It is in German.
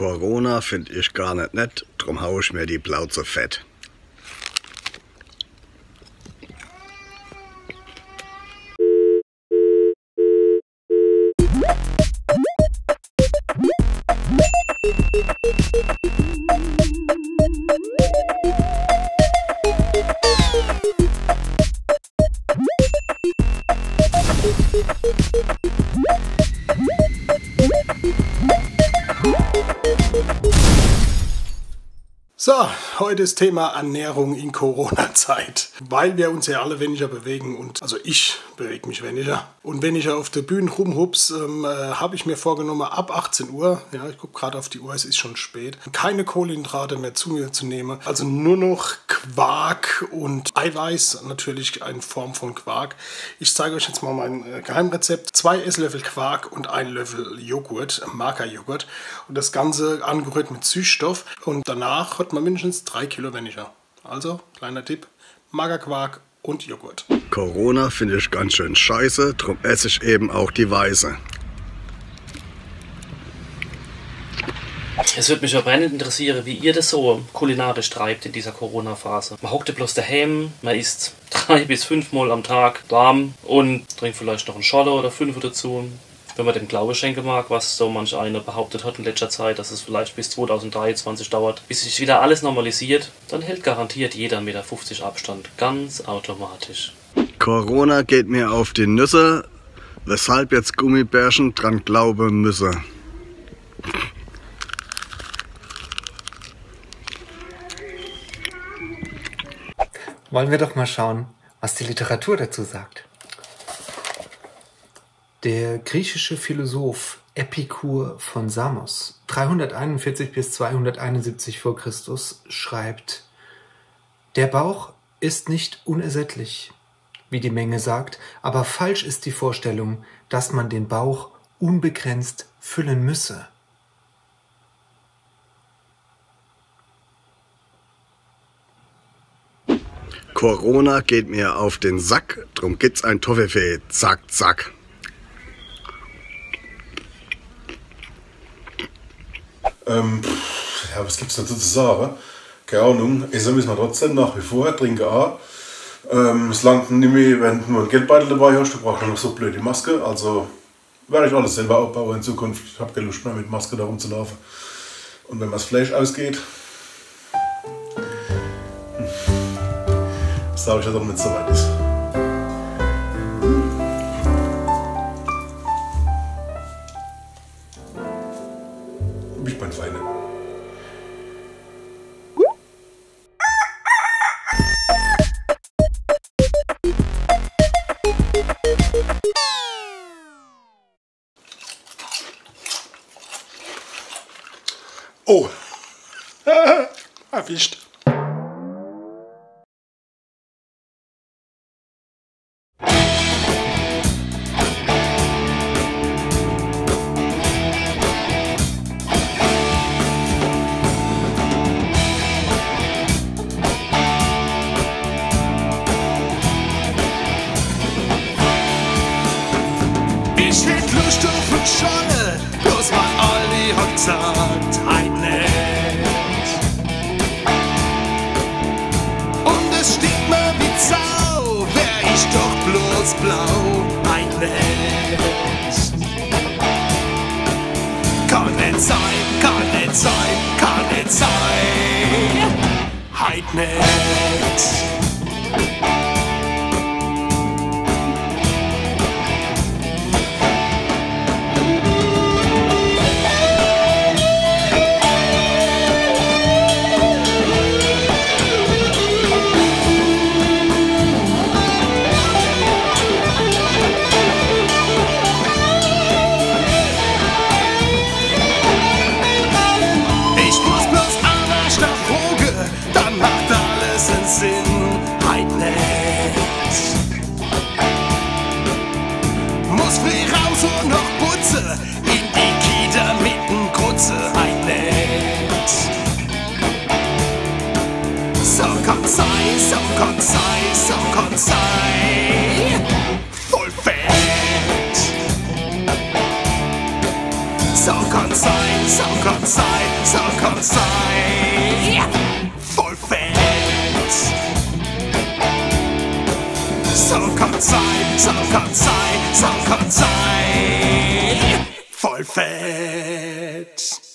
Corona finde ich gar nicht nett, drum hau ich mir die Plauze fett. So, heute ist Thema Ernährung in Corona-Zeit, weil wir uns ja alle weniger bewegen und also ich bewege mich weniger. Und wenn ich auf der Bühne rumhups, habe ich mir vorgenommen, ab 18 Uhr, ja, ich gucke gerade auf die Uhr, es ist schon spät, keine Kohlenhydrate mehr zu mir zu nehmen. Also nur noch Quark und Eiweiß, natürlich eine Form von Quark. Ich zeige euch jetzt mal mein Geheimrezept. 2 Esslöffel Quark und 1 Löffel Joghurt, Magerjoghurt. Und das Ganze angerührt mit Süßstoff. Und danach hat man mindestens 3 Kilo weniger. Also, kleiner Tipp, Magerquark und Joghurt. Corona finde ich ganz schön scheiße, drum esse ich eben auch die Weiße. Es würde mich aber brennend interessieren, wie ihr das so kulinarisch treibt in dieser Corona-Phase. Man hockt ja bloß daheim, man isst 3 bis 5 Mal am Tag warm und trinkt vielleicht noch einen Scholle oder 5 dazu. Wenn man dem Glaube schenken mag, was so manch einer behauptet hat in letzter Zeit, dass es vielleicht bis 2023 dauert, bis sich wieder alles normalisiert, dann hält garantiert jeder 1,50 Meter Abstand ganz automatisch. Corona geht mir auf die Nüsse, weshalb jetzt Gummibärchen dran glauben müsse. Wollen wir doch mal schauen, was die Literatur dazu sagt. Der griechische Philosoph Epikur von Samos, 341 bis 271 vor Christus, schreibt: Der Bauch ist nicht unersättlich, wie die Menge sagt, aber falsch ist die Vorstellung, dass man den Bauch unbegrenzt füllen müsse. Corona geht mir auf den Sack, drum gibt's ein Toffifee, zack, zack. Ja, was gibt's dazu zu sagen? Keine Ahnung, essen müssen wir trotzdem nach wie vor, trinken auch. Es langt nicht mehr, wenn du nur einen Geldbeutel dabei hast, du brauchst noch so blöde Maske. Also werde ich alles selber aufbauen in Zukunft. Ich habe keine Lust mehr mit Maske da rumzulaufen. Und wenn mir das Fleisch ausgeht, sage ich, dass es nicht so weit ist. Ich bin feine. Oh, erwischt. Ich hätt Lust auf eine Scholle, bloß mein Aldi hat gesagt, halt nicht. Und es stinkt mir wie Sau, wär ich doch bloß blau, halt nicht. Kann nicht sein, kann nicht sein, kann nicht sein, halt nicht. Ich muss bloß einmal Stachoge, dann macht alles einen Sinn. sein, so kann sein. Voll fett. So kann sein, so kann sein, so kann sein. Voll fett.